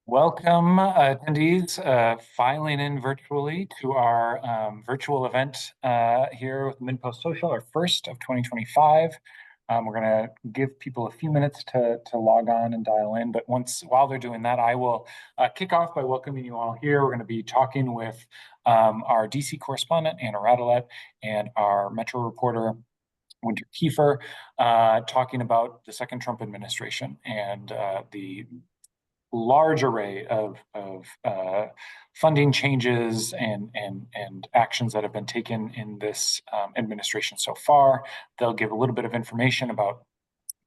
Welcome, attendees, filing in virtually to our virtual event here with MinnPost Social, our first of 2025. We're going to give people a few minutes to log on and dial in, but while they're doing that, I will kick off by welcoming you all here. We're going to be talking with our DC correspondent, Anna Radelat, and our Metro reporter, Winter Keefer, talking about the second Trump administration and the large array of funding changes and actions that have been taken in this administration so far. They'll give a little bit of information about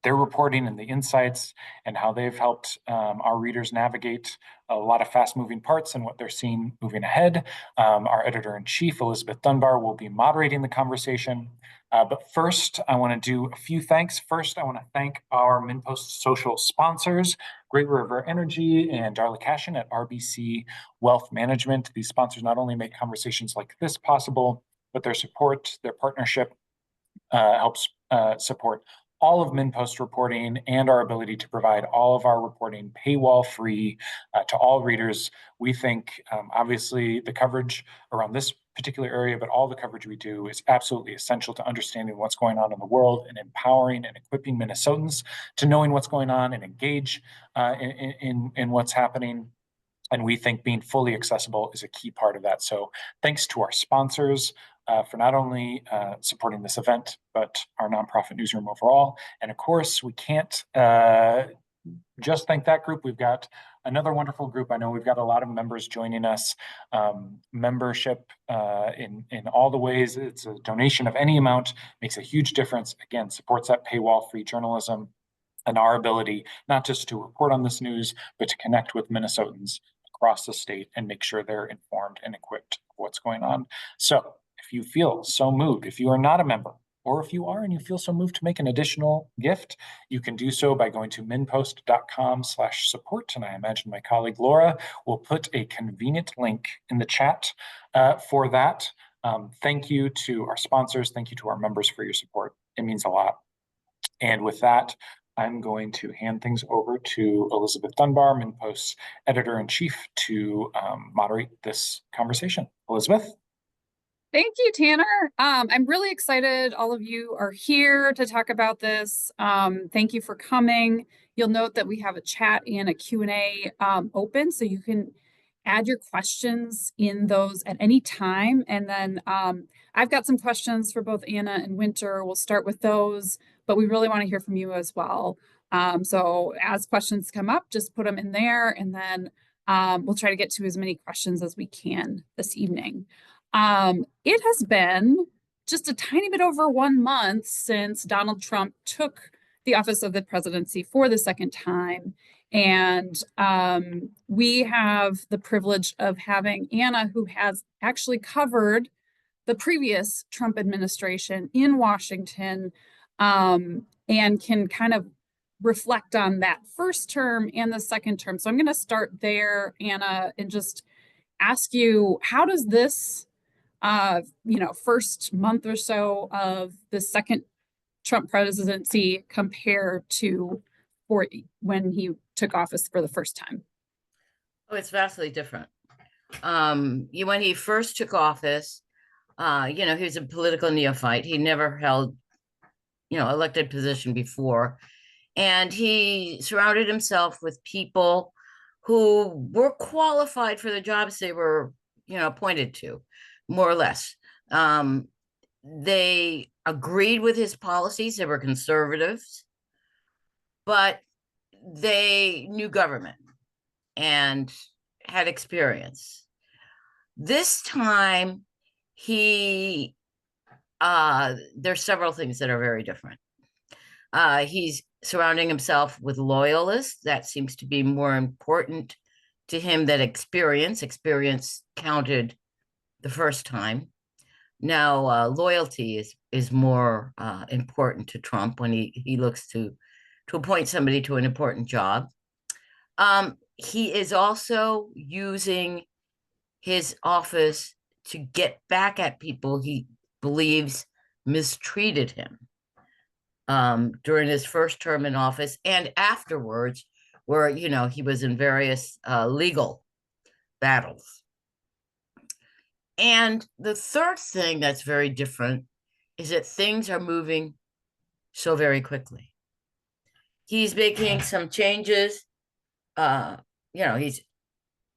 their reporting and the insights and how they've helped our readers navigate a lot of fast-moving parts and what they're seeing moving ahead. Our editor-in-chief, Elizabeth Dunbar, will be moderating the conversation. But first, I want to do a few thanks. First, I want to thank our MinnPost Social sponsors, Great River Energy and Darla Cashin at RBC Wealth Management. These sponsors not only make conversations like this possible, but their support, their partnership helps support all of MinnPost reporting and our ability to provide all of our reporting paywall-free to all readers. We think, obviously, the coverage around this particular area, but all the coverage we do is absolutely essential to understanding what's going on in the world and empowering and equipping Minnesotans to knowing what's going on and engage in what's happening. And we think being fully accessible is a key part of that. So thanks to our sponsors for not only supporting this event, but our nonprofit newsroom overall. And of course, we can't just thank that group. We've got another wonderful group. I know we've got a lot of members joining us. Membership in all the ways, it's a donation of any amount, makes a huge difference. Again, supports that paywall-free journalism and our ability not just to report on this news, but to connect with Minnesotans across the state and make sure they're informed and equipped of what's going on. So if you feel so moved, if you are not a member, or if you are and you feel so moved to make an additional gift, you can do so by going to minnpost.com/support. And I imagine my colleague Laura will put a convenient link in the chat for that. Thank you to our sponsors. Thank you to our members for your support. It means a lot. And with that, I'm going to hand things over to Elizabeth Dunbar, MinnPost's editor-in-chief, to moderate this conversation. Elizabeth? Thank you, Tanner. I'm really excited all of you are here to talk about this. Thank you for coming. You'll note that we have a chat and a Q&A open, so you can add your questions in those at any time. And then I've got some questions for both Anna and Winter. We'll start with those, but we really want to hear from you as well. So as questions come up, just put them in there, and then we'll try to get to as many questions as we can this evening. It has been just a tiny bit over 1 month since Donald Trump took the office of the presidency for the second time. And we have the privilege of having Anna, who has actually covered the previous Trump administration in Washington, and can kind of reflect on that first term and the second term. So I'm going to start there, Anna, and just ask you, how does this first month or so of the second Trump presidency compare to when he took office for the first time? Oh, it's vastly different. When he first took office, he was a political neophyte. He never held, elected position before. And he surrounded himself with people who were qualified for the jobs they were, appointed to, more or less. They agreed with his policies. They were conservatives, but they knew government and had experience. This time, there's several things that are very different. He's surrounding himself with loyalists. That seems to be more important to him than experience. Experience counted the first time. Now, loyalty is more important to Trump when he looks to appoint somebody to an important job. He is also using his office to get back at people he believes mistreated him during his first term in office and afterwards, where, you know, he was in various legal battles. And the third thing that's very different is that things are moving so very quickly. He's making some changes. You know, he's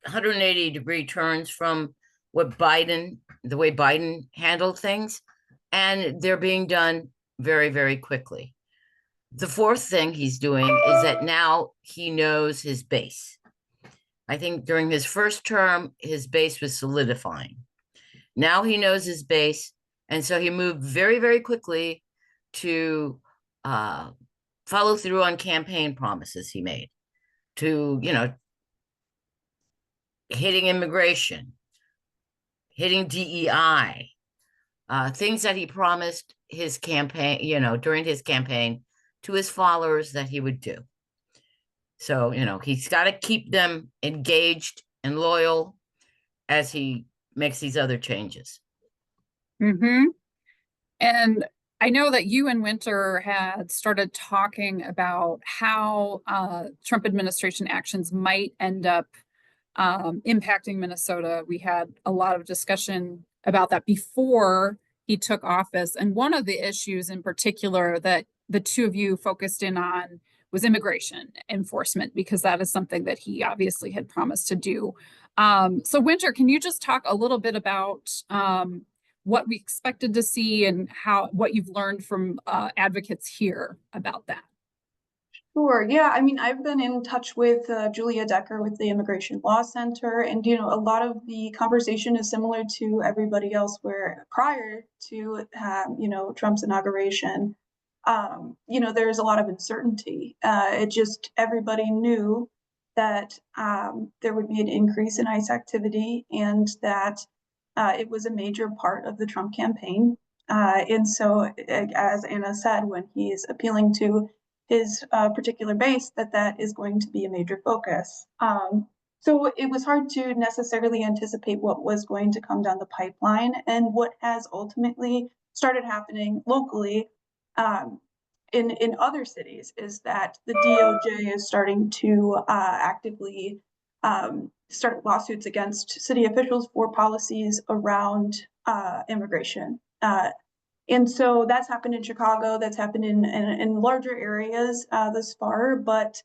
180-degree turns from what the way Biden handled things, and they're being done very, very quickly. The fourth thing he's doing is that now he knows his base. I think during his first term, his base was solidifying. Now he knows his base, and so he moved very, very quickly to follow through on campaign promises he made, to, you know, hitting immigration, hitting DEI, things that he promised his campaign, you know, during his campaign to his followers that he would do. So, you know, he's got to keep them engaged and loyal as he makes these other changes. Mm-hmm. And I know that you and Winter had started talking about how Trump administration actions might end up impacting Minnesota. We had a lot of discussion about that before he took office. And one of the issues in particular that the two of you focused in on was immigration enforcement, because that is something that he obviously had promised to do. So Winter, can you just talk a little bit about what we expected to see and what you've learned from advocates here about that? Sure. Yeah. I mean, I've been in touch with Julia Decker with the Immigration Law Center, and you know, a lot of the conversation is similar to everybody else. Where prior to you know, Trump's inauguration, you know, there's a lot of uncertainty. It just everybody knew that there would be an increase in ICE activity, and that it was a major part of the Trump campaign. And so, as Anna said, when he's appealing to his particular base, that is going to be a major focus. So it was hard to necessarily anticipate what was going to come down the pipeline, and what has ultimately started happening locally in other cities is that the DOJ is starting to actively start lawsuits against city officials for policies around immigration. And so that's happened in Chicago, that's happened in larger areas thus far. But,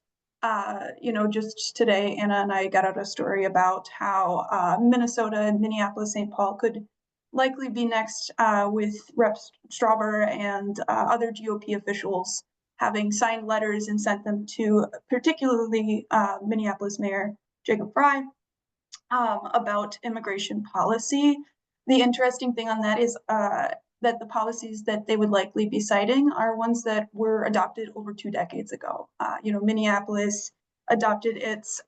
you know, just today, Anna and I got out a story about how Minnesota and Minneapolis, St. Paul could likely be next with Rep. Strauber and other GOP officials having signed letters and sent them to particularly Minneapolis Mayor Jacob Frey about immigration policy. The interesting thing on that is that the policies that they would likely be citing are ones that were adopted over 2 decades ago. You know, Minneapolis adopted its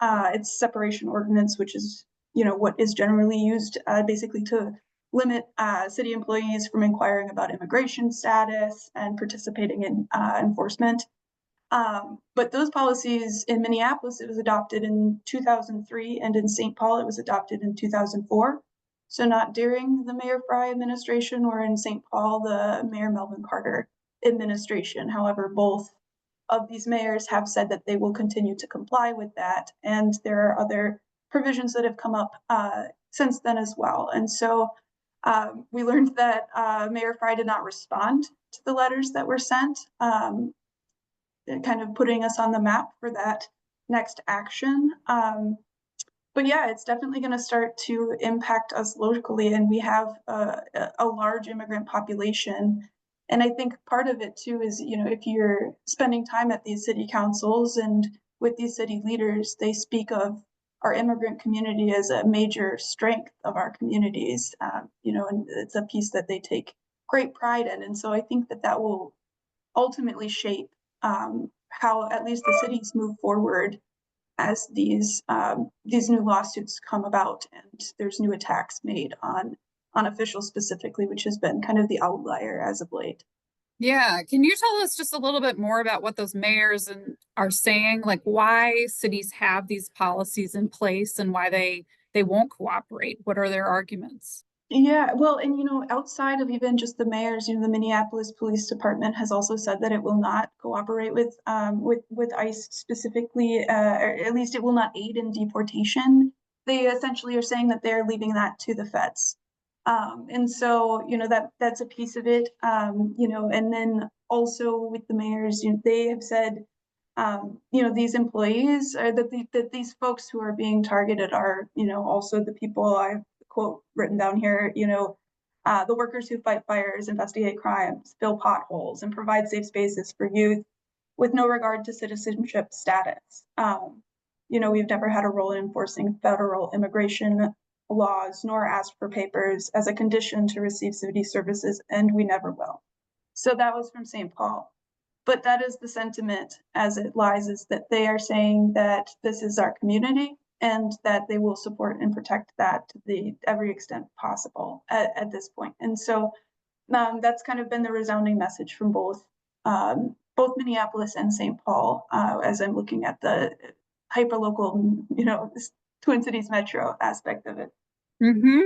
separation ordinance, which is, you know, what is generally used basically to limit city employees from inquiring about immigration status and participating in enforcement. But those policies in Minneapolis, it was adopted in 2003, and in St. Paul, it was adopted in 2004. So not during the Mayor Frey administration, or in St. Paul, the Mayor Melvin Carter administration. However, both of these mayors have said that they will continue to comply with that. And there are other provisions that have come up since then as well. And so we learned that Mayor Frey did not respond to the letters that were sent, kind of putting us on the map for that next action. But yeah, it's definitely going to start to impact us locally, and we have a large immigrant population. And I think part of it too is, you know, if you're spending time at these city councils and with these city leaders, they speak of our immigrant community as a major strength of our communities, you know, and it's a piece that they take great pride in. And so I think that will ultimately shape how at least the cities move forward as these new lawsuits come about and there's new attacks made on officials specifically, which has been kind of the outlier as of late. Yeah, can you tell us just a little bit more about what those mayors are saying, like why cities have these policies in place and why they won't cooperate? What are their arguments? Yeah, well, and outside of even just the mayors, the Minneapolis Police Department has also said that it will not cooperate with ICE specifically, or at least it will not aid in deportation. They essentially are saying that they're leaving that to the feds. And so, that's a piece of it. And then also with the mayors, they have said, these employees that these folks who are being targeted are, also the people I quote written down here, the workers who fight fires, investigate crimes, fill potholes, and provide safe spaces for youth with no regard to citizenship status. We've never had a role in enforcing federal immigration laws, nor asked for papers as a condition to receive city services, and we never will. So that was from St. Paul. But that is the sentiment as it lies, is that they are saying that this is our community and that they will support and protect that to every extent possible at this point. And so that's kind of been the resounding message from both Minneapolis and St. Paul as I'm looking at the hyperlocal, Twin Cities metro aspect of it. Mm-hmm.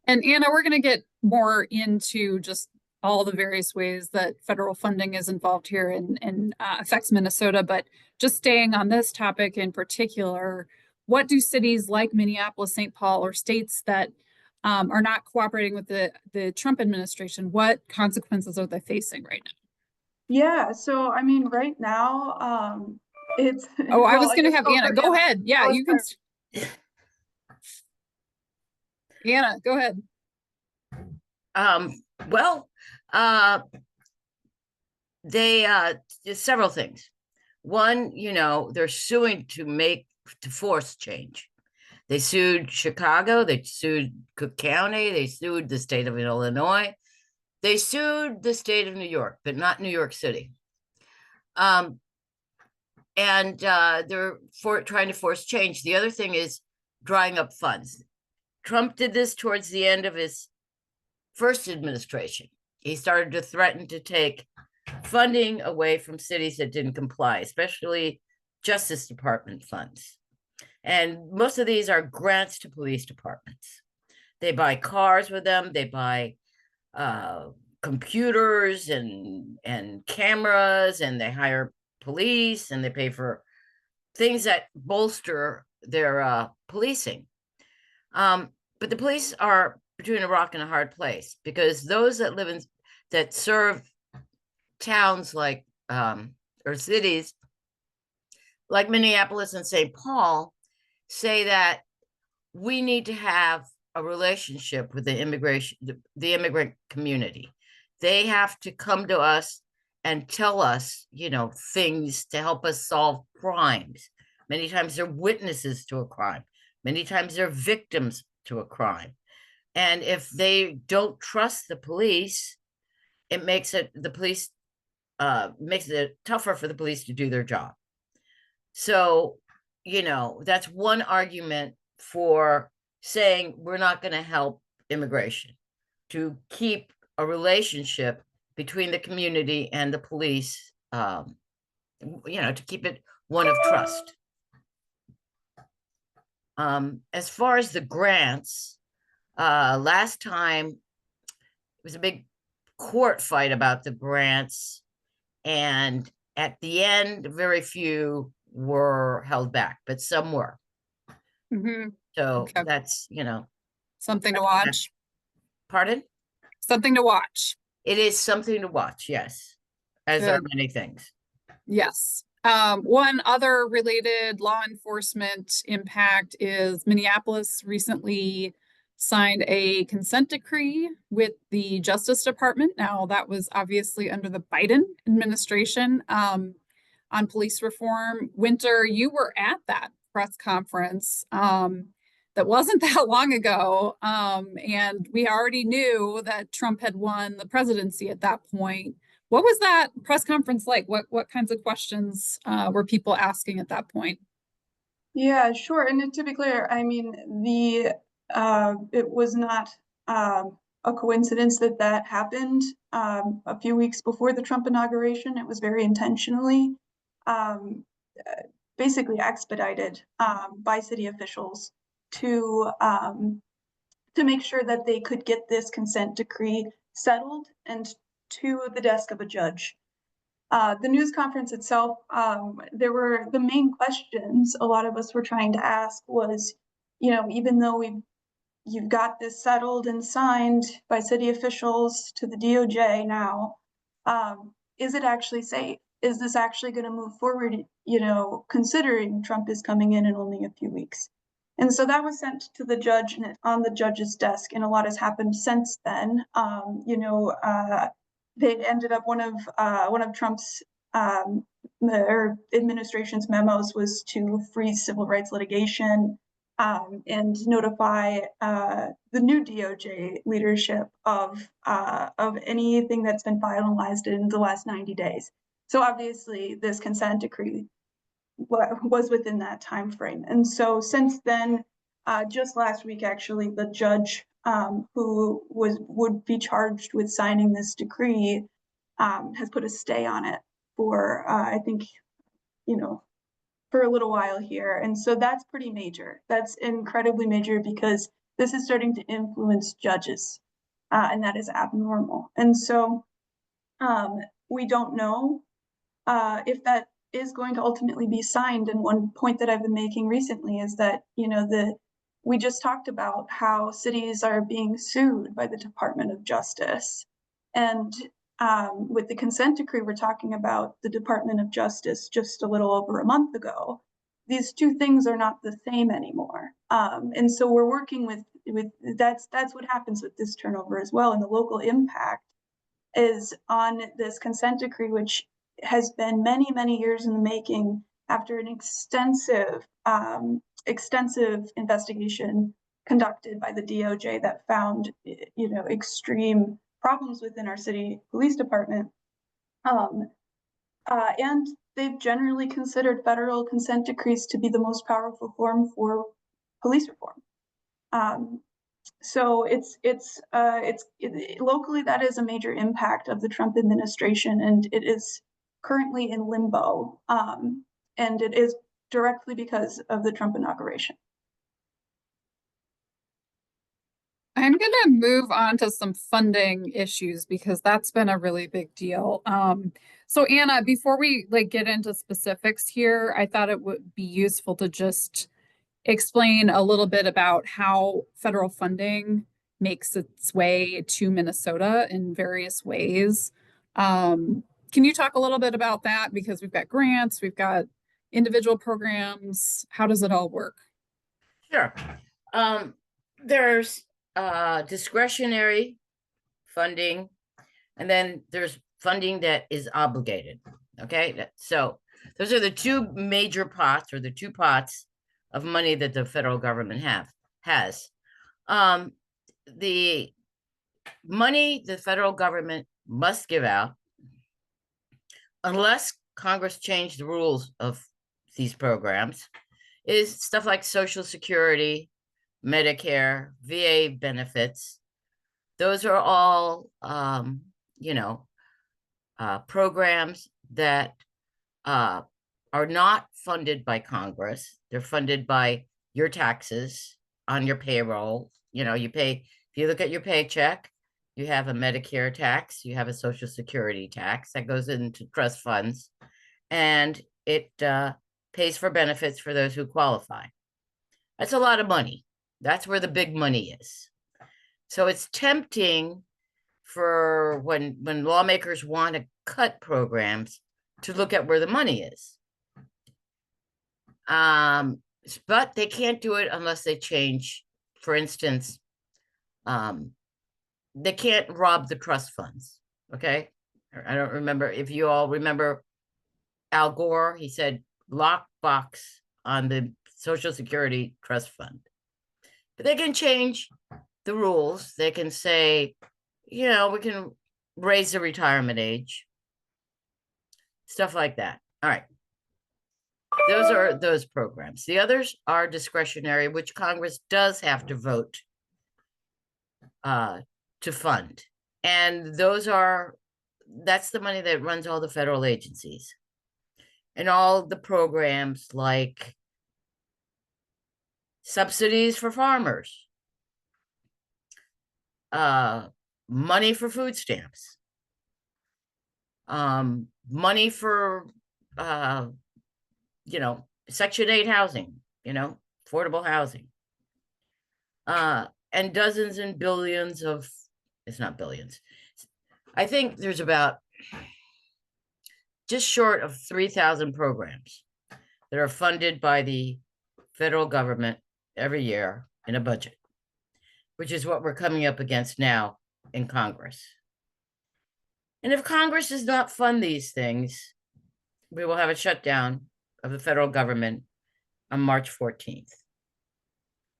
And Anna, we're going to get more into just all the various ways that federal funding is involved here and affects Minnesota. But just staying on this topic in particular, what do cities like Minneapolis, St. Paul, or states that are not cooperating with the Trump administration, what consequences are they facing right now? Yeah, so I mean, right now, it's Oh, I was well, going to guess have Anna. Go ahead. Yeah, you can. Anna, go ahead. Well, there's several things. One, they're suing to force change. They sued Chicago, they sued Cook County, they sued the state of Illinois, they sued the state of New York, but not New York City. And they're trying to force change. The other thing is drying up funds. Trump did this towards the end of his first administration. He started to threaten to take funding away from cities that didn't comply, especially Justice Department funds. And most of these are grants to police departments. They buy cars with them, they buy computers and cameras, and they hire police, and they pay for things that bolster their policing. But the police are between a rock and a hard place, because those that serve towns like or cities like Minneapolis and St. Paul say that we need to have a relationship with the immigrant community. They have to come to us and tell us, things to help us solve crimes. Many times they're witnesses to a crime. Many times they're victims to a crime. And if they don't trust the police, it makes it tougher for the police to do their job. So, that's one argument for saying we're not going to help immigration, to keep a relationship between the community and the police, to keep it one of trust. As far as the grants, last time it was a big court fight about the grants, and at the end, very few were held back, but some were. Mm-hmm. So okay. That's, something to watch. Pardon? Something to watch. It is something to watch, yes, as are many things. Yes. One other related law enforcement impact is Minneapolis recently signed a consent decree with the Justice Department. Now, that was obviously under the Biden administration on police reform. Winter, you were at that press conference. That wasn't that long ago. And we already knew that Trump had won the presidency at that point. What was that press conference like? What kinds of questions were people asking at that point? Yeah, sure. And to be clear, I mean, it was not a coincidence that that happened a few weeks before the Trump inauguration. It was very intentionally basically expedited by city officials to make sure that they could get this consent decree settled and to the desk of a judge. The news conference itself, there were the main questions a lot of us were trying to ask was, you know, even though you've got this settled and signed by city officials to the DOJ now, is it actually safe? Is this actually going to move forward, you know, considering Trump is coming in only a few weeks? And so that was sent to the judge and on the judge's desk, and a lot has happened since then. You know, they ended up one of Trump's or administration's memos was to freeze civil rights litigation and notify the new DOJ leadership of anything that's been finalized in the last 90 days. So obviously, this consent decree was within that time frame. And so since then, just last week, actually, the judge who would be charged with signing this decree has put a stay on it for, I think, you know, for a little while here. And so that's pretty major. That's incredibly major because this is starting to influence judges, and that is abnormal. And so we don't know if that is going to ultimately be signed. And one point that I've been making recently is that, you know, we just talked about how cities are being sued by the Department of Justice. And with the consent decree, we're talking about the Department of Justice just a little over a month ago. These two things are not the same anymore. And so we're working with that's what happens with this turnover as well. And the local impact is on this consent decree, which has been many, many years in the making after an extensive investigation conducted by the DOJ that found, you know, extreme problems within our city police department. And they've generally considered federal consent decrees to be the most powerful form for police reform. So locally, that is a major impact of the Trump administration, and it is currently in limbo. And it is directly because of the Trump inauguration. I'm going to move on to some funding issues because that's been a really big deal. So Anna, before we get into specifics here, I thought it would be useful to just explain a little bit about how federal funding makes its way to Minnesota in various ways. Can you talk a little bit about that? Because we've got grants, we've got individual programs. How does it all work? Sure. There's discretionary funding, and then there's funding that is obligated. Okay, so those are the two major pots, or the two pots of money that the federal government has. The money the federal government must give out, unless Congress changed the rules of these programs, is stuff like Social Security, Medicare, VA benefits. Those are all, programs that are not funded by Congress. They're funded by your taxes on your payroll. You know, you pay, if you look at your paycheck, you have a Medicare tax, you have a Social Security tax that goes into trust funds, and it pays for benefits for those who qualify. That's a lot of money. That's where the big money is. So it's tempting for when lawmakers want to cut programs to look at where the money is. But they can't do it unless they change, for instance, they can't rob the trust funds. Okay. I don't remember if you all remember Al Gore. He said, lock box on the Social Security trust fund. But they can change the rules. They can say, you know, we can raise the retirement age, stuff like that. All right. Those are those programs. The others are discretionary, which Congress does have to vote to fund. And that's the money that runs all the federal agencies and all the programs like subsidies for farmers, money for food stamps, money for, Section 8 housing, affordable housing, and dozens and billions of, it's not billions. I think there's about just short of 3,000 programs that are funded by the federal government every year in a budget, which is what we're coming up against now in Congress. And if Congress does not fund these things, we will have a shutdown of the federal government on March 14th.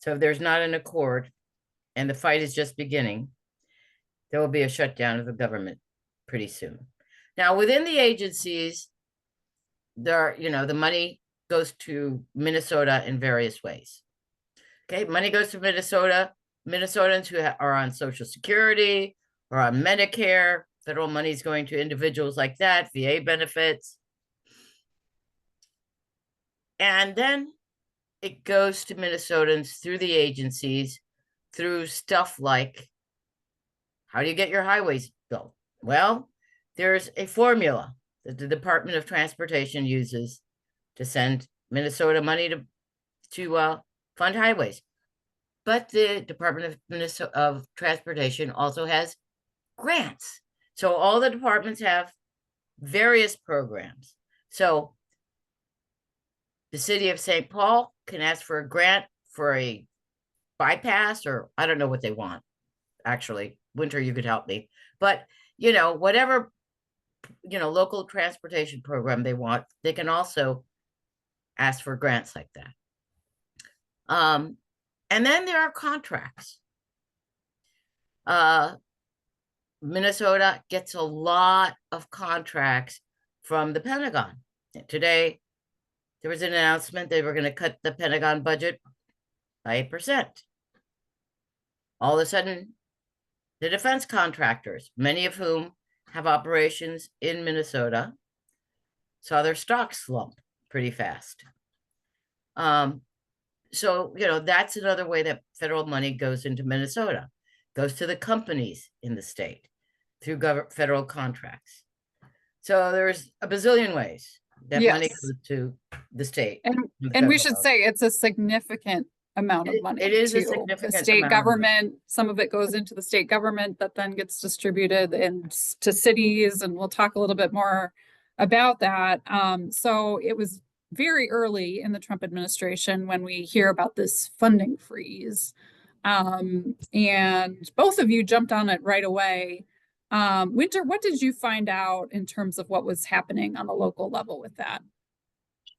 So if there's not an accord and the fight is just beginning, there will be a shutdown of the government pretty soon. Now, within the agencies, the money goes to Minnesota in various ways. Okay, money goes to Minnesota. Minnesotans who are on Social Security or on Medicare, federal money is going to individuals like that, VA benefits. And then it goes to Minnesotans through the agencies, through stuff like, how do you get your highways built? Well, there's a formula that the Department of Transportation uses to send Minnesota money to fund highways. But the Department of Transportation also has grants. So all the departments have various programs. So the city of St. Paul can ask for a grant for a bypass, or I don't know what they want. Actually, Winter, you could help me. But, whatever, local transportation program they want, they can also ask for grants like that. And then there are contracts. Minnesota gets a lot of contracts from the Pentagon. Today, there was an announcement they were going to cut the Pentagon budget by 8%. All of a sudden, the defense contractors, many of whom have operations in Minnesota, saw their stocks slump pretty fast. So, that's another way that federal money goes into Minnesota, goes to the companies in the state through federal contracts. So there's a bazillion ways that money goes to the state. And we should say it's a significant amount of money. It is too. a significant the state amount government, some of it goes into the state government that then gets distributed to cities, and we'll talk a little bit more about that. So it was very early in the Trump administration when we hear about this funding freeze. And both of you jumped on it right away. Winter, what did you find out in terms of what was happening on a local level with that?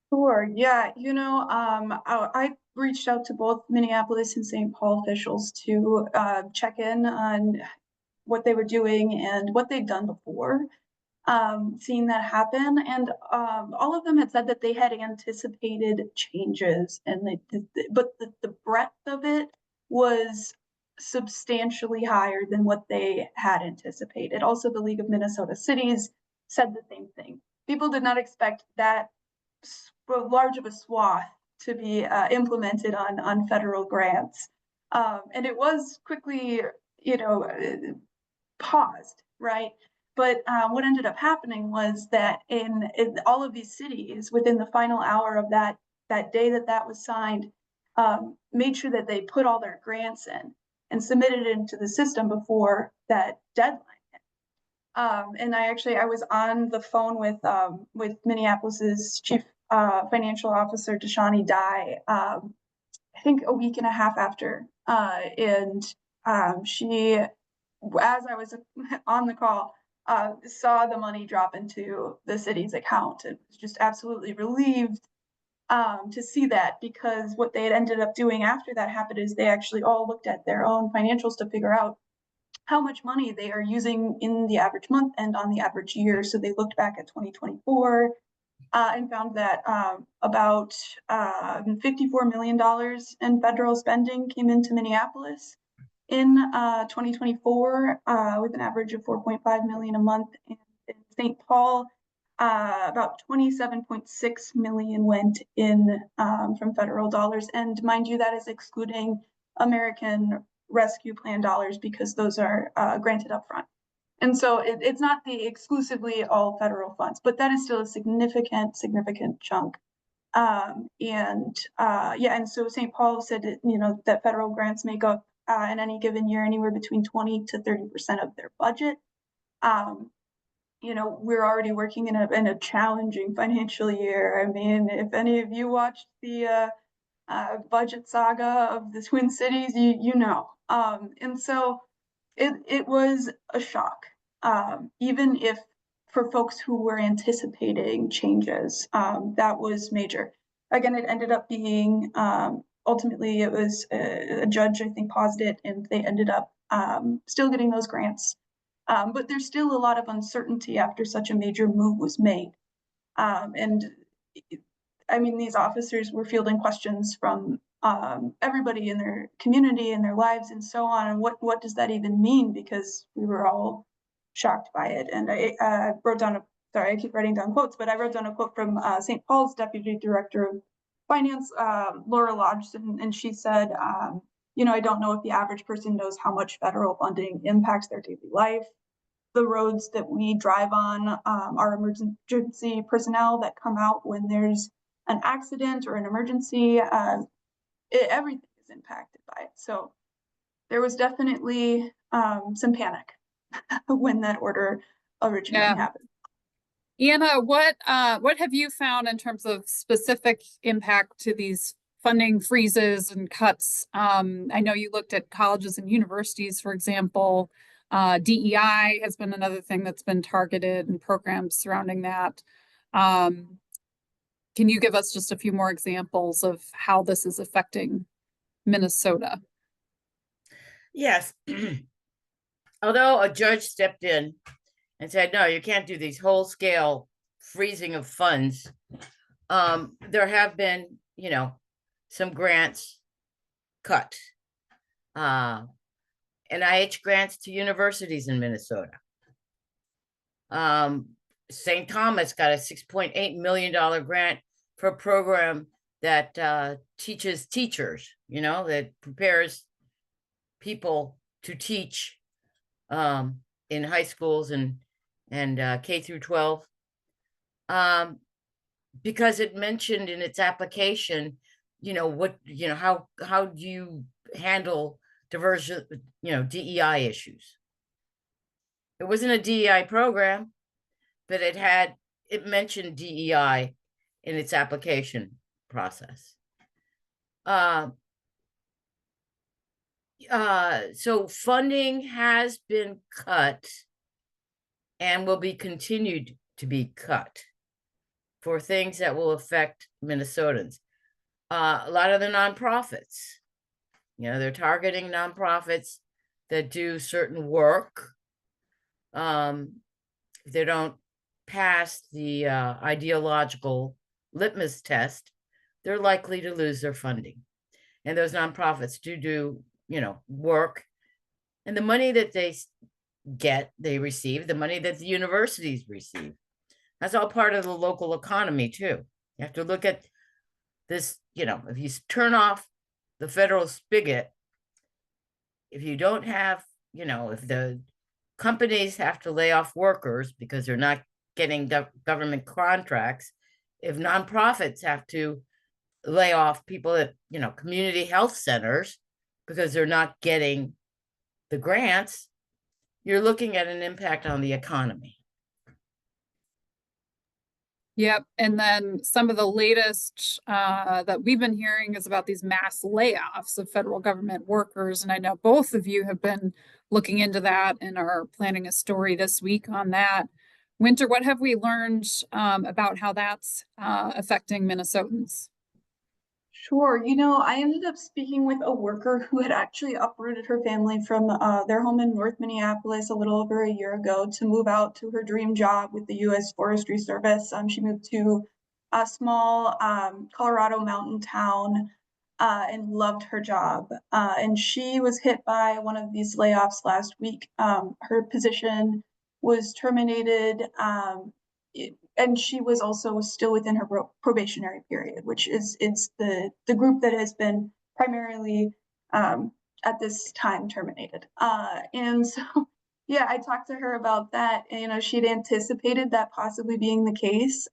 Sure. Yeah. I reached out to both Minneapolis and St. Paul officials to check in on what they were doing and what they'd done before, seeing that happen. And all of them had said that they had anticipated changes, and but the breadth of it was substantially higher than what they had anticipated. Also, the League of Minnesota Cities said the same thing. People did not expect that large of a swath to be implemented on federal grants. And it was quickly, paused, right? But what ended up happening was that in all of these cities, within the final hour of that day that was signed, made sure that they put all their grants in and submitted it into the system before that deadline. And I was on the phone with Minneapolis's chief financial officer, Deshani Dye, I think a week and a half after, and she, as I was on the call, saw the money drop into the city's account and was just absolutely relieved to see that, because what they had ended up doing after that happened is they actually all looked at their own financials to figure out how much money they are using in the average month and on the average year. So they looked back at 2024 and found that about $54 million in federal spending came into Minneapolis in 2024 with an average of 4.5 million a month. And in St. Paul, about 27.6 million went in from federal dollars. And mind you, that is excluding American Rescue Plan dollars because those are granted upfront. And so it's not the exclusively all federal funds, but that is still a significant chunk. And so St. Paul said that, that federal grants make up in any given year anywhere between 20 to 30% of their budget. We're already working in a challenging financial year. I mean, if any of you watched the budget saga of the Twin Cities, you know. And so it was a shock, even if for folks who were anticipating changes, that was major. Again, it ended up being, ultimately it was a judge, I think, paused it, and they ended up still getting those grants. But there's still a lot of uncertainty after such a major move was made. And I mean, these officers were fielding questions from everybody in their community and their lives and so on. And what does that even mean? Because we were all shocked by it. And I wrote down sorry, I keep writing down quotes, but I wrote down a quote from St. Paul's Deputy Director of Finance, Laura Lodgson, and she said, I don't know if the average person knows how much federal funding impacts their daily life. The roads that we drive on are emergency personnel that come out when there's an accident or an emergency. Everything is impacted by it. So there was definitely some panic when that order originally happened. Anna, what have you found in terms of specific impact to these funding freezes and cuts? I know you looked at colleges and universities, for example. DEI has been another thing that's been targeted and programs surrounding that. Can you give us just a few more examples of how this is affecting Minnesota? Yes. Although a judge stepped in and said, no, you can't do these whole scale freezing of funds, there have been, some grants cut. NIH grants to universities in Minnesota. St. Thomas got a $6.8 million grant for a program that teaches teachers, that prepares people to teach in high schools and K through 12. Because it mentioned in its application, how do you handle diversion, DEI issues. It wasn't a DEI program, but it mentioned DEI in its application process. So funding has been cut and will be continued to be cut for things that will affect Minnesotans. A lot of the nonprofits, they're targeting nonprofits that do certain work. If they don't pass the ideological litmus test, they're likely to lose their funding. And those nonprofits do work. And the money that they receive, the money that the universities receive. That's all part of the local economy too. You have to look at this, if you turn off the federal spigot, if you don't have, if the companies have to lay off workers because they're not getting government contracts, if nonprofits have to lay off people at, community health centers because they're not getting the grants, you're looking at an impact on the economy. Yep. And then some of the latest that we've been hearing is about these mass layoffs of federal government workers. And I know both of you have been looking into that and are planning a story this week on that. Winter, what have we learned about how that's affecting Minnesotans? Sure. I ended up speaking with a worker who had actually uprooted her family from their home in North Minneapolis a little over a year ago to move out to her dream job with the U.S. Forestry Service. She moved to a small Colorado mountain town and loved her job. And she was hit by one of these layoffs last week. Her position was terminated, and she was also still within her probationary period, which is the group that has been primarily at this time terminated. And so, yeah, I talked to her about that. And, you know, she'd anticipated that possibly being the case.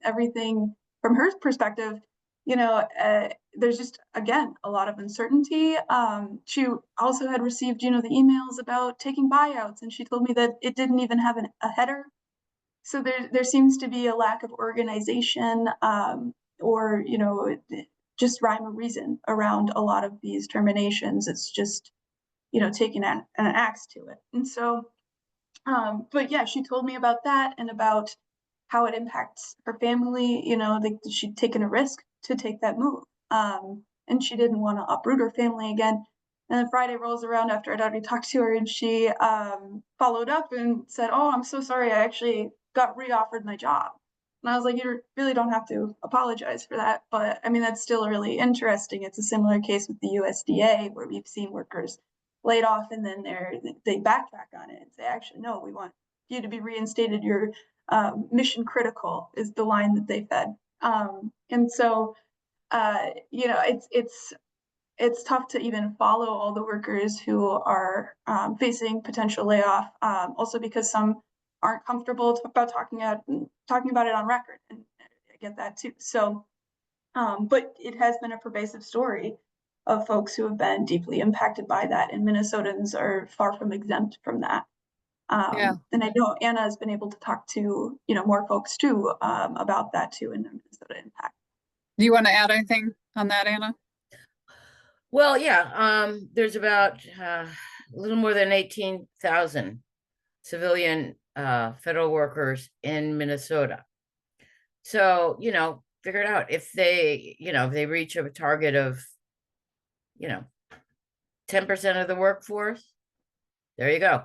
Everything from her perspective, you know, there's just, again, a lot of uncertainty. She also had received, you know, the emails about taking buyouts, and she told me that it didn't even have a header. So there seems to be a lack of organization, or, you know, just rhyme or reason around a lot of these terminations. It's just, you know, taking an axe to it. And so, but yeah, she told me about that and about how it impacts her family. You know, she'd taken a risk to take that move. And she didn't want to uproot her family again. And then Friday rolls around after I'd already talked to her, and she followed up and said, "Oh, I'm so sorry. I actually got re-offered my job." And I was like, "You really don't have to apologize for that." But I mean, that's still really interesting. It's a similar case with the USDA, where we've seen workers laid off and then they backtrack on it and say, "Actually, no, we want you to be reinstated. You're mission critical," is the line that they fed. And so, you know, it's tough to even follow all the workers who are facing potential layoff. Also because some aren't comfortable about talking about it on record, and I get that too. So, but it has been a pervasive story of folks who have been deeply impacted by that, and Minnesotans are far from exempt from that. Yeah. And I know Anna has been able to talk to, you know, more folks too, about that too in the Minnesota impact. Do you want to add anything on that, Anna? Well, yeah, there's about a little more than 18,000 civilian federal workers in Minnesota. So, you know, figure it out. If they, you know, if they reach a target of, you know, 10% of the workforce, there you go.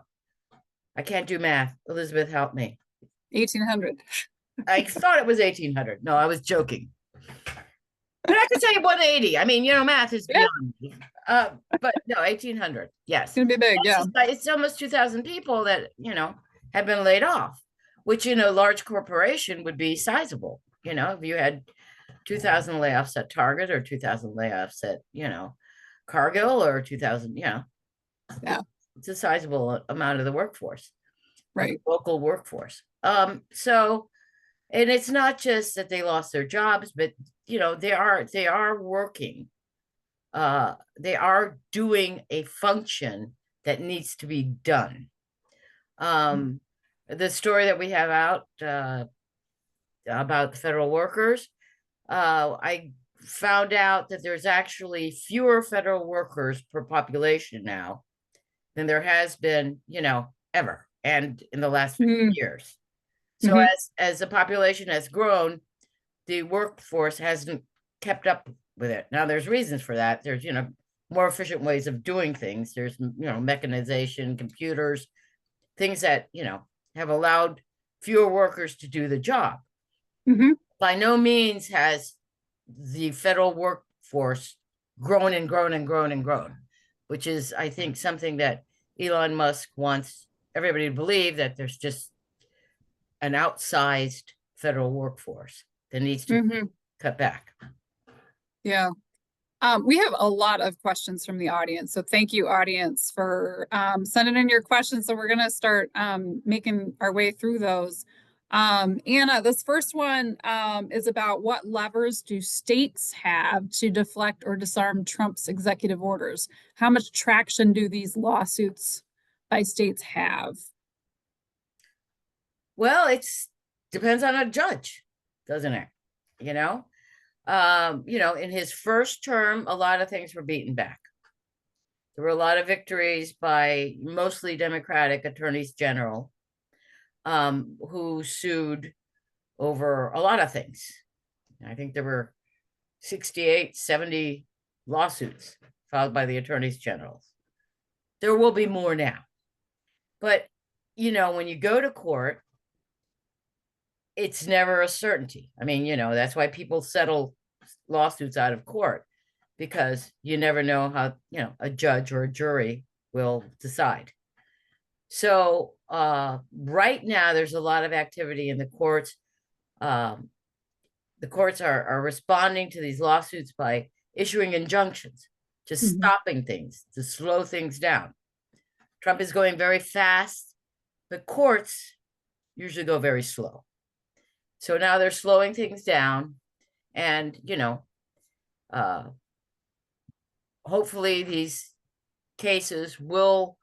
I can't do math. Elizabeth, help me. 1,800. I thought it was 1,800. No, I was joking. But I could say 180. I mean, you know, math is Yeah. beyond me. But no, 1,800. Yes. It's gonna be big, yeah. It's almost 2,000 people that, you know, have been laid off, which in a large corporation would be sizable. You know, if you had 2,000 layoffs at Target or 2,000 layoffs at, you know, Cargill or 2,000, you know, Yeah. it's a sizable amount of the workforce, Right. local workforce. So, and it's not just that they lost their jobs, but you know, they are working. They are doing a function that needs to be done. The story that we have out about the federal workers, I found out that there's actually fewer federal workers per population now than there has been, you know, ever, and in the last 50 years. So as the population has grown, the workforce hasn't kept up with it. Now there's reasons for that. There's, you know, more efficient ways of doing things. There's, you know, mechanization, computers, things that, you know, have allowed fewer workers to do the job. By no means has the federal workforce grown and grown and grown and grown, which is, I think, something that Elon Musk wants everybody to believe, that there's just an outsized federal workforce that needs to be cut back. Yeah. We have a lot of questions from the audience. So thank you, audience, for sending in your questions. So we're going to start making our way through those. Anna, this first one is about what levers do states have to deflect or disarm Trump's executive orders? How much traction do these lawsuits by states have? Well, it's depends on a judge, doesn't it? You know, in his first term, a lot of things were beaten back. There were a lot of victories by mostly Democratic attorneys general, who sued over a lot of things. I think there were 68, 70 lawsuits filed by the attorneys general. There will be more now. But, you know, when you go to court, it's never a certainty. I mean, you know, that's why people settle lawsuits out of court. because you never know how, a judge or a jury will decide. So right now, there's a lot of activity in the courts. The courts are responding to these lawsuits by issuing injunctions, just stopping things, to slow things down. Trump is going very fast. The courts usually go very slow. So now they're slowing things down, and hopefully these cases will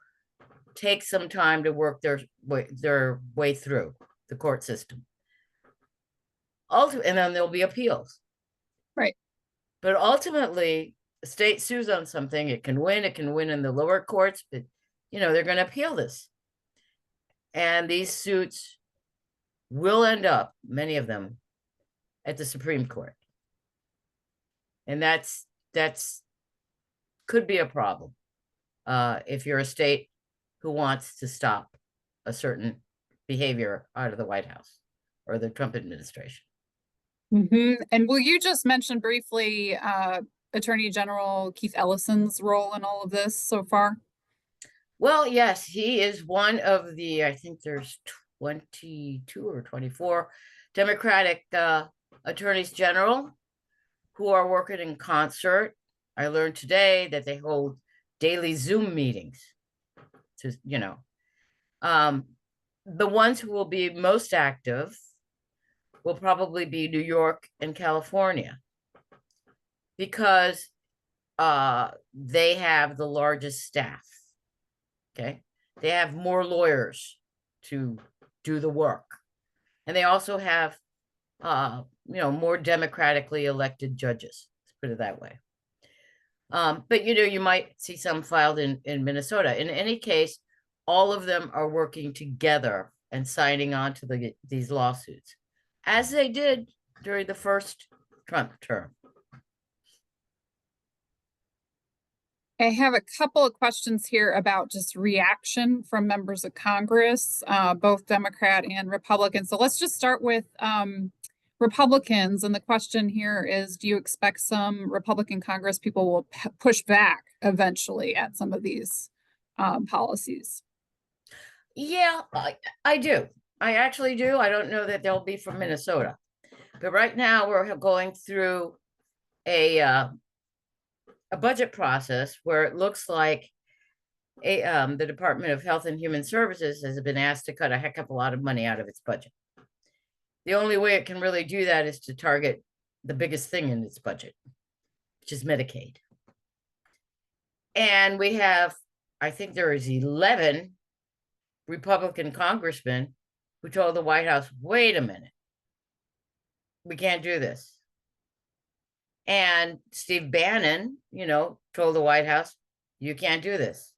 take some time to work their way through the court system. And then there'll be appeals. Right. But ultimately, the state sues on something, it can win in the lower courts, but they're going to appeal this. And these suits will end up, many of them, at the Supreme Court. And that's could be a problem if you're a state who wants to stop a certain behavior out of the White House or the Trump administration. And will you just mention briefly Attorney General Keith Ellison's role in all of this so far? Well, yes, he is one of the, I think there's 22 or 24 Democratic attorneys general who are working in concert. I learned today that they hold daily Zoom meetings. To, the ones who will be most active will probably be New York and California, because they have the largest staff. Okay, they have more lawyers to do the work, and they also have more democratically elected judges. Let's put it that way. But you might see some filed in Minnesota. In any case, all of them are working together and signing on to these lawsuits, as they did during the first Trump term. I have a couple of questions here about just reaction from members of Congress, both Democrat and Republican. So let's just start with Republicans. And the question here is, do you expect some Republican Congress people will push back eventually at some of these policies? Yeah, I do. I actually do. I don't know that they'll be from Minnesota. But right now we're going through a budget process where it looks like the Department of Health and Human Services has been asked to cut a heck of a lot of money out of its budget. The only way it can really do that is to target the biggest thing in its budget, which is Medicaid. And we have, I think there is 11 Republican congressmen who told the White House, wait a minute, we can't do this. And Steve Bannon, told the White House, you can't do this.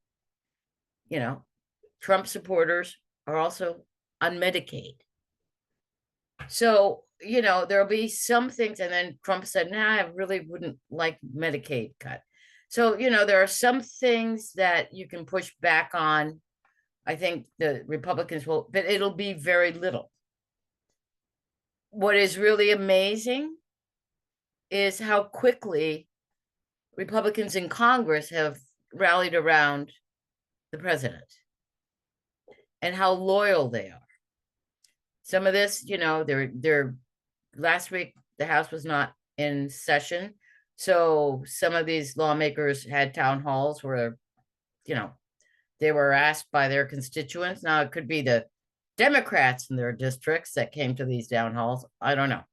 Trump supporters are also on Medicaid. So, there'll be some things. And then Trump said, nah, I really wouldn't like Medicaid cut. So, there are some things that you can push back on. I think the Republicans will, but it'll be very little. What is really amazing is how quickly Republicans in Congress have rallied around the president and how loyal they are. Some of this, they're last week, the House was not in session. So some of these lawmakers had town halls where, they were asked by their constituents. Now it could be the Democrats in their districts that came to these town halls. I don't know.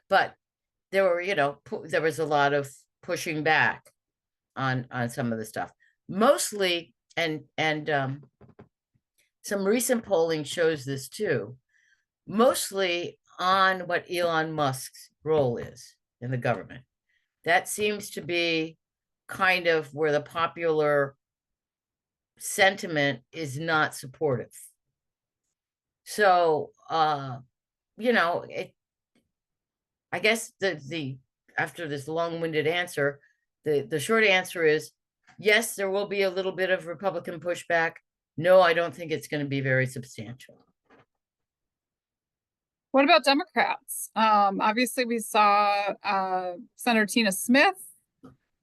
But there were, there was a lot of pushing back on some of the stuff. Mostly, and some recent polling shows this too, mostly on what Elon Musk's role is in the government. That seems to be kind of where the popular sentiment is not supportive. So, I guess the after this long-winded answer, the short answer is yes, there will be a little bit of Republican pushback. No, I don't think it's going to be very substantial. What about Democrats? Obviously, we saw Senator Tina Smith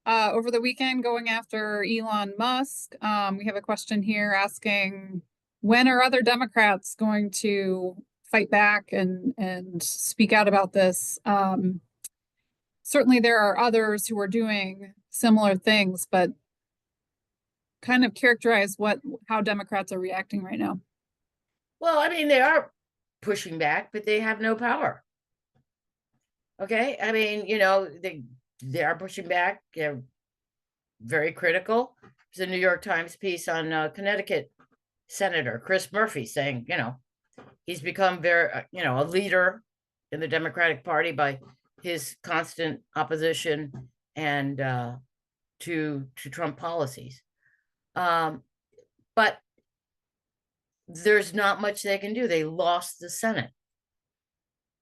over the weekend going after Elon Musk. We have a question here asking, when are other Democrats going to fight back and speak out about this? Certainly there are others who are doing similar things, but kind of characterize how Democrats are reacting right now. Well, I mean, they are pushing back, but they have no power. Okay, I mean, they are pushing back. They're very critical. There's a New York Times piece on Connecticut Senator Chris Murphy saying, he's become very, a leader in the Democratic Party by his constant opposition and to Trump policies. But there's not much they can do. They lost the Senate.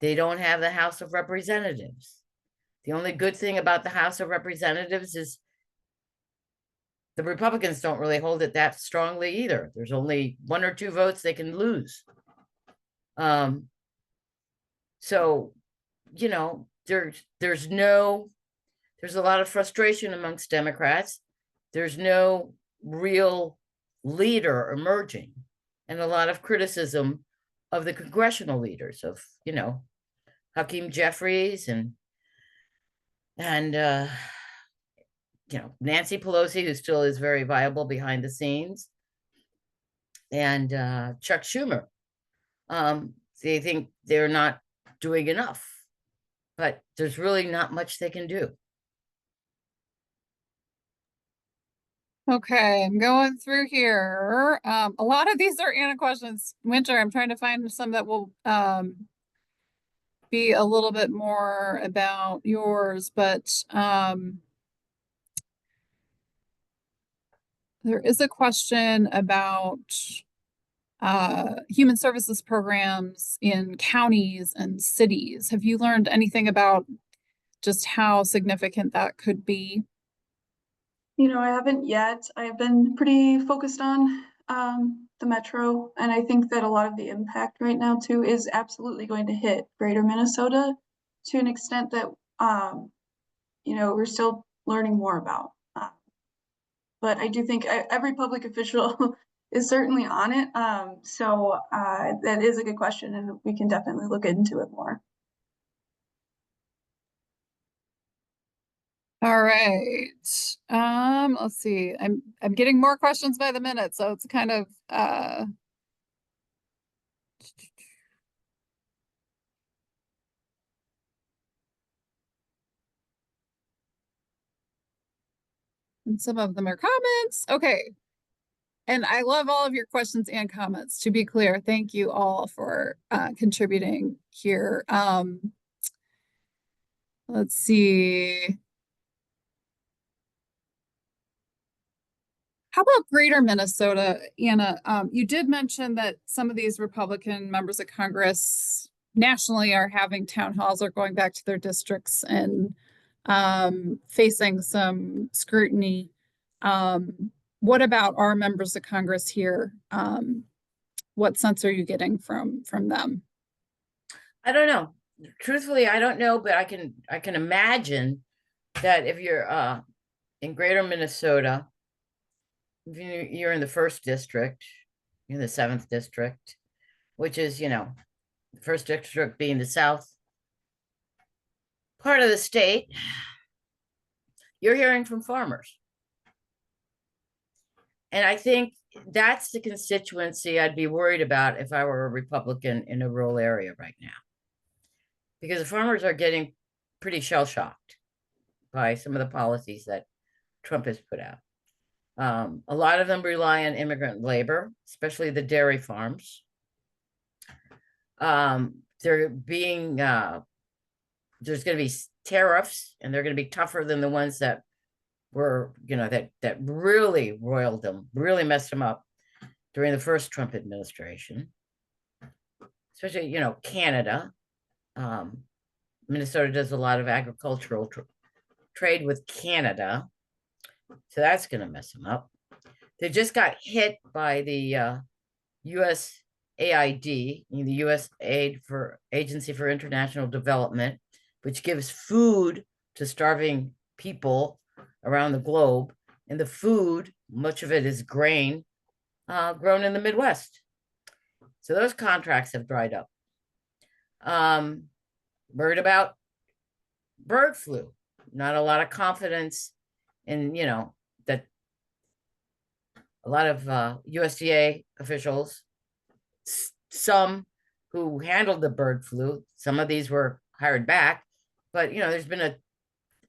They don't have the House of Representatives. The only good thing about the House of Representatives is the Republicans don't really hold it that strongly either. There's only 1 or 2 votes they can lose. So, there's a lot of frustration amongst Democrats. There's no real leader emerging, and a lot of criticism of the congressional leaders of, Hakeem Jeffries and Nancy Pelosi, who still is very viable behind the scenes, and Chuck Schumer. They think they're not doing enough, but there's really not much they can do. Okay, I'm going through here. A lot of these are Anna questions. Winter, I'm trying to find some that will be a little bit more about yours, but there is a question about human services programs in counties and cities. Have you learned anything about just how significant that could be? I haven't yet. I've been pretty focused on the metro, and I think that a lot of the impact right now too is absolutely going to hit greater Minnesota to an extent that we're still learning more about. But I do think every public official is certainly on it. So that is a good question, and we can definitely look into it more. All right. Let's see. I'm getting more questions by the minute, so it's kind of and some of them are comments. Okay. And I love all of your questions and comments, to be clear. Thank you all for contributing here. Let's see. How about greater Minnesota, Anna? You did mention that some of these Republican members of Congress nationally are having town halls or going back to their districts and facing some scrutiny. What about our members of Congress here? What sense are you getting from them? I don't know. Truthfully, I don't know, but I can imagine that if you're in greater Minnesota, if you're in the 1st district, in the 7th district, which is, the 1st district being the south part of the state, you're hearing from farmers. And I think that's the constituency I'd be worried about if I were a Republican in a rural area right now. Because the farmers are getting pretty shell-shocked by some of the policies that Trump has put out. A lot of them rely on immigrant labor, especially the dairy farms. They're being, there's going to be tariffs, and they're going to be tougher than the ones that were, that really roiled them, really messed them up during the first Trump administration. Especially, Canada. Minnesota does a lot of agricultural trade with Canada. So that's going to mess them up. They just got hit by the USAID, the U.S. Agency for International Development, which gives food to starving people around the globe. And the food, much of it is grain, grown in the Midwest. So those contracts have dried up. Worried about bird flu. Not a lot of confidence in, that a lot of USDA officials, some who handled the bird flu, some of these were hired back, but there's been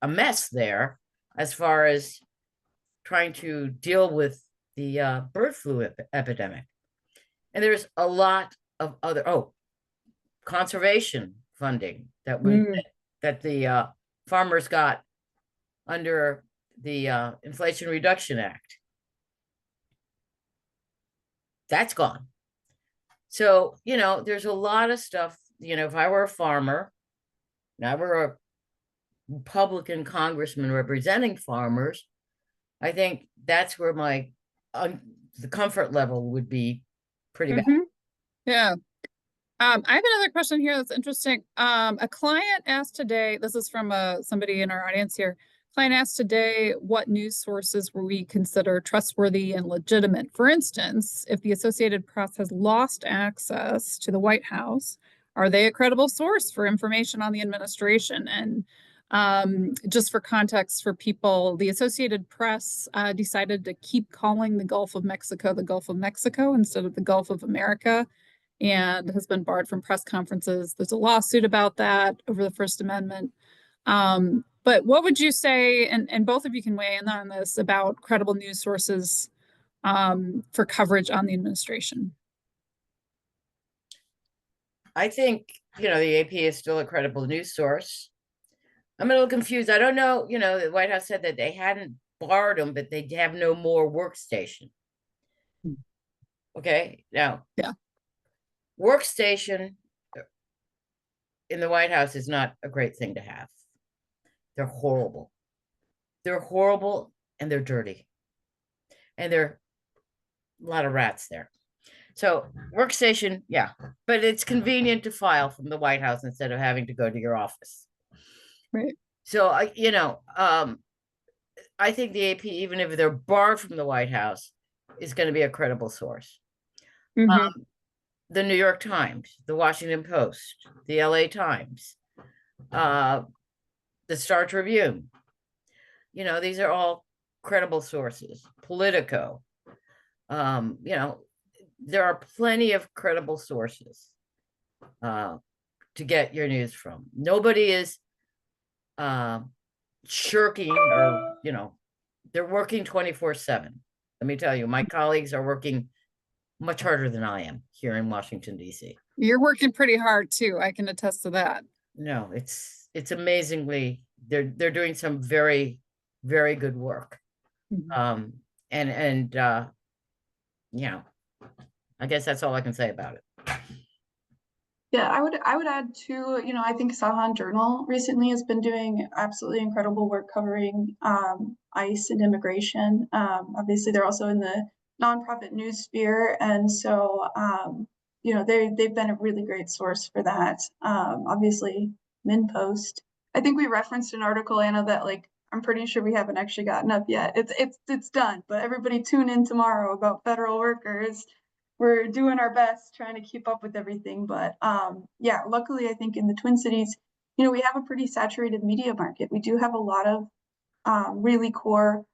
a mess there as far as trying to deal with the bird flu epidemic. And there's a lot of other conservation funding that the farmers got under the Inflation Reduction Act. That's gone. So, there's a lot of stuff, if I were a farmer, and I were a Republican congressman representing farmers, I think that's where my the comfort level would be pretty bad. Yeah. I have another question here that's interesting. A client asked today, this is from somebody in our audience here. Client asked today what news sources will we consider trustworthy and legitimate. For instance, if the Associated Press has lost access to the White House, are they a credible source for information on the administration? And just for context for people, the Associated Press decided to keep calling the Gulf of Mexico instead of the Gulf of America, and has been barred from press conferences. There's a lawsuit about that over the First Amendment. But what would you say, and both of you can weigh in on this, about credible news sources for coverage on the administration? I think, the AP is still a credible news source. I'm a little confused. I don't know, the White House said that they hadn't barred them, but they have no more workstation. Okay, now. Yeah. Workstation in the White House is not a great thing to have. They're horrible. They're horrible and they're dirty. And there are a lot of rats there. So workstation, yeah, but it's convenient to file from the White House instead of having to go to your office. Right. So, I think the AP, even if they're barred from the White House, is going to be a credible source. The New York Times, the Washington Post, the LA Times, the Star Tribune. These are all credible sources. Politico. There are plenty of credible sources to get your news from. Nobody is shirking or, they're working 24/7. Let me tell you, my colleagues are working much harder than I am here in Washington, D.C. You're working pretty hard too. I can attest to that. No, it's amazingly, they're doing some very, very good work. I guess that's all I can say about it. Yeah, I would add too, I think Sahan Journal recently has been doing absolutely incredible work covering ICE and immigration. Obviously, they're also in the nonprofit news sphere, and so they've been a really great source for that. Obviously, MinnPost. I think we referenced an article, Anna, that I'm pretty sure we haven't actually gotten up yet. It's done, but everybody tune in tomorrow about federal workers. We're doing our best trying to keep up with everything, but yeah, luckily I think in the Twin Cities, we have a pretty saturated media market. We do have a lot of really core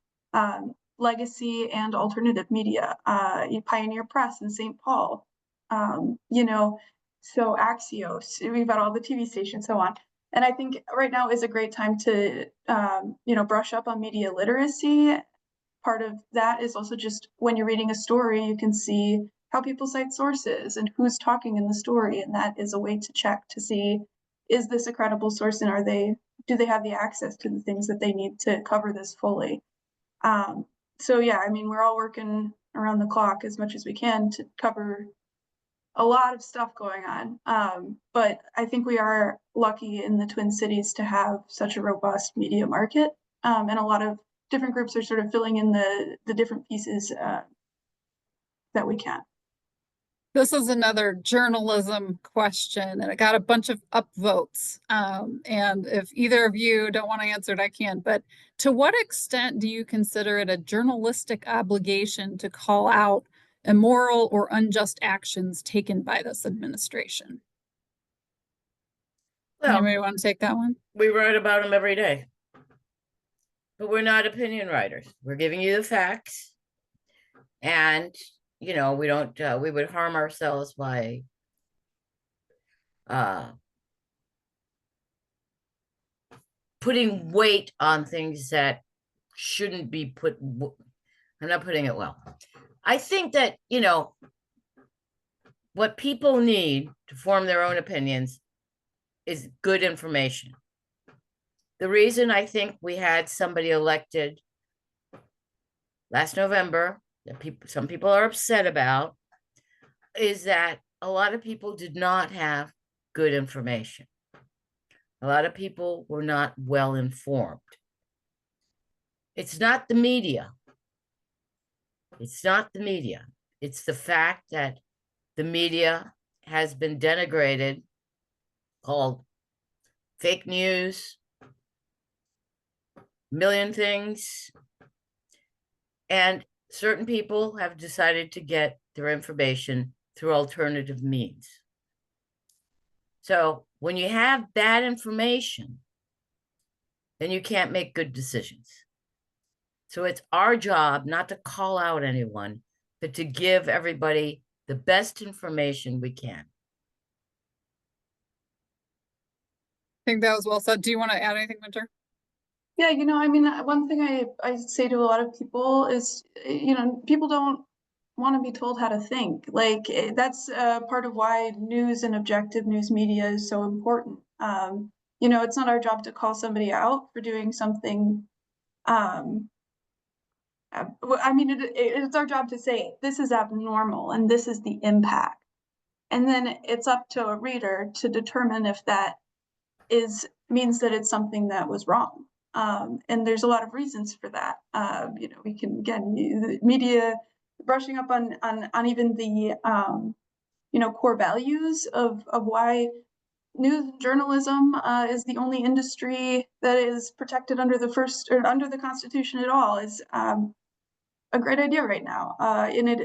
legacy and alternative media, Pioneer Press in St. Paul, so Axios, we've got all the TV stations, so on. And I think right now is a great time to, brush up on media literacy. Part of that is also just when you're reading a story, you can see how people cite sources and who's talking in the story. And that is a way to check to see, is this a credible source and do they have the access to the things that they need to cover this fully? So yeah, we're all working around the clock as much as we can to cover a lot of stuff going on. But I think we are lucky in the Twin Cities to have such a robust media market. And a lot of different groups are sort of filling in the different pieces that we can. This is another journalism question, and it got a bunch of upvotes. And if either of you don't want to answer it, I can. But to what extent do you consider it a journalistic obligation to call out immoral or unjust actions taken by this administration? Well, Anybody want to take that one? we write about them every day, but we're not opinion writers. We're giving you the facts, and we don't. We would harm ourselves by putting weight on things that shouldn't be put. I'm not putting it well. I think that what people need to form their own opinions is good information. The reason I think we had somebody elected last November that some people are upset about is that a lot of people did not have good information. A lot of people were not well informed. It's not the media. It's not the media. It's the fact that the media has been denigrated, called fake news, million things. And certain people have decided to get their information through alternative means. So when you have bad information, then you can't make good decisions. So it's our job not to call out anyone, but to give everybody the best information we can. I think that was well said. Do you want to add anything, Winter? Yeah, I mean, one thing I say to a lot of people is, people don't want to be told how to think. Like, that's part of why news and objective news media is so important. It's not our job to call somebody out for doing something. I mean, it's our job to say, this is abnormal and this is the impact. And then it's up to a reader to determine if that means that it's something that was wrong. And there's a lot of reasons for that. We can, again, the media brushing up on even the core values of why news journalism is the only industry that is protected under the Constitution at all is a great idea right now. And it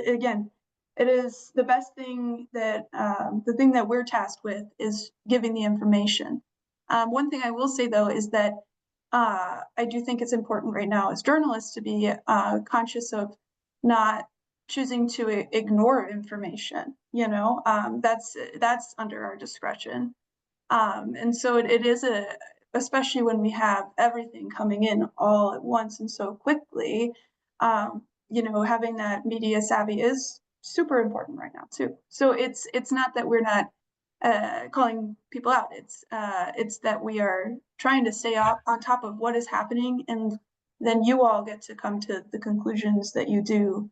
is the best thing that the thing that we're tasked with is giving the information. One thing I will say though is that I do think it's important right now as journalists to be conscious of not choosing to ignore information. That's under our discretion. And so it is especially when we have everything coming in all at once and so quickly, having that media savvy is super important right now too. So it's not that we're not calling people out. It's that we are trying to stay on top of what is happening, and then you all get to come to the conclusions that you do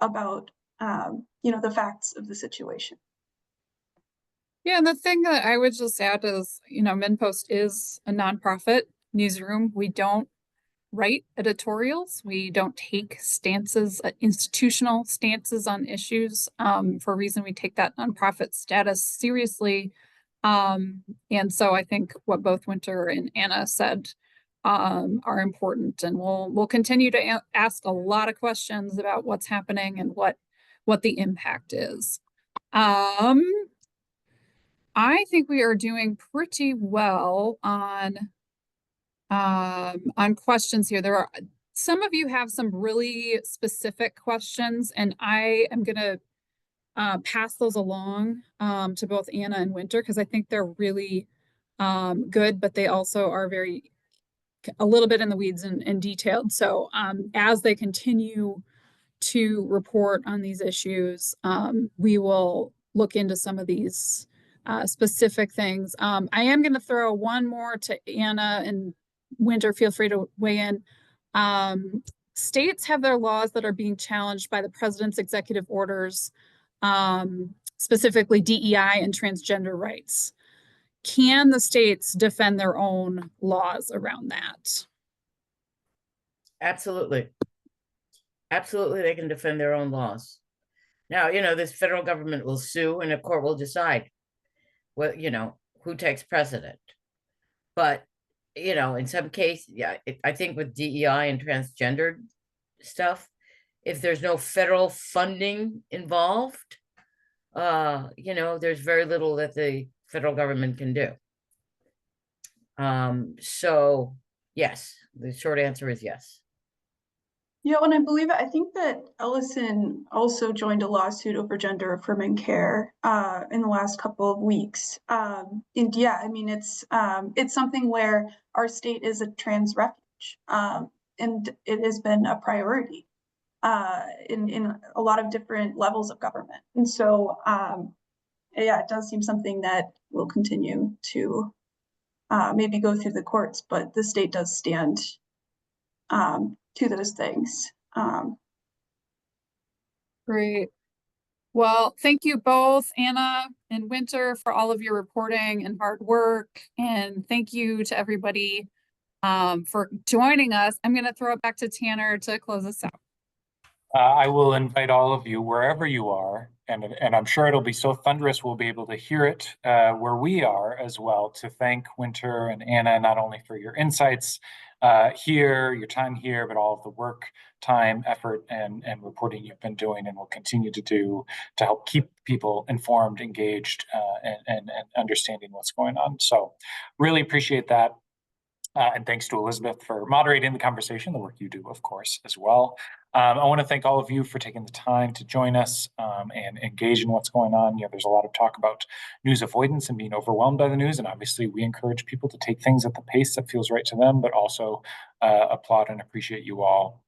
about the facts of the situation. Yeah, and the thing that I would just add is, MinnPost is a nonprofit newsroom. We don't write editorials. We don't take stances, institutional stances on issues. For a reason, we take that nonprofit status seriously. And so I think what both Winter and Anna said are important, and we'll continue to ask a lot of questions about what's happening and what the impact is. I think we are doing pretty well on questions here. There are some of you have some really specific questions, and I am going to pass those along to both Anna and Winter because I think they're really good, but they also are a little bit in the weeds and detailed. So as they continue to report on these issues, we will look into some of these specific things. I am going to throw one more to Anna, and Winter, feel free to weigh in. States have their laws that are being challenged by the president's executive orders, specifically DEI and transgender rights. Can the states defend their own laws around that? Absolutely. Absolutely, they can defend their own laws. Now, this federal government will sue and a court will decide what, who takes precedent. But, in some case, yeah, I think with DEI and transgendered stuff, if there's no federal funding involved, there's very little that the federal government can do. So yes, the short answer is yes. Yeah, and I think that Ellison also joined a lawsuit over gender affirming care in the last couple of weeks. And yeah, I mean, it's something where our state is a trans refuge, and it has been a priority in a lot of different levels of government. And so, yeah, it does seem something that will continue to maybe go through the courts, but the state does stand to those things. Great. Well, thank you both, Anna and Winter, for all of your reporting and hard work. And thank you to everybody for joining us. I'm going to throw it back to Tanner to close us out. I will invite all of you, wherever you are, and I'm sure it'll be so thunderous we'll be able to hear it where we are as well, to thank Winter and Anna not only for your insights here, your time here, but all of the work, time, effort, and reporting you've been doing and will continue to do to help keep people informed, engaged, and understanding what's going on. So really appreciate that. And thanks to Elizabeth for moderating the conversation, the work you do, of course, as well. I want to thank all of you for taking the time to join us and engage in what's going on. There's a lot of talk about news avoidance and being overwhelmed by the news. And obviously, we encourage people to take things at the pace that feels right to them, but also applaud and appreciate you all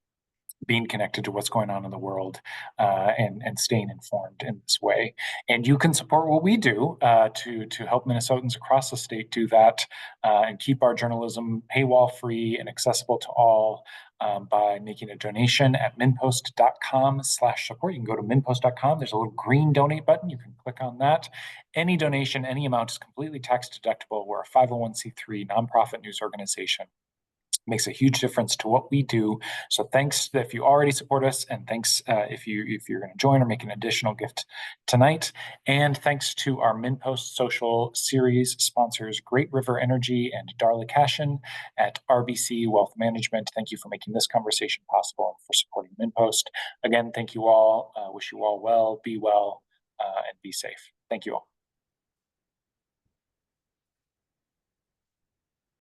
being connected to what's going on in the world and staying informed in this way. And you can support what we do to help Minnesotans across the state do that and keep our journalism paywall free and accessible to all by making a donation at MinnPost.com/support. You can go to MinnPost.com. There's a little green donate button. You can click on that. Any donation, any amount is completely tax deductible. We're a 501c3 nonprofit news organization. Makes a huge difference to what we do. So thanks if you already support us, and thanks if you're going to join or make an additional gift tonight. And thanks to our MinnPost Social Series sponsors, Great River Energy and Darla Cashin at RBC Wealth Management. Thank you for making this conversation possible and for supporting MinnPost. Again, thank you all. Wish you all well, be well, and be safe. Thank you all.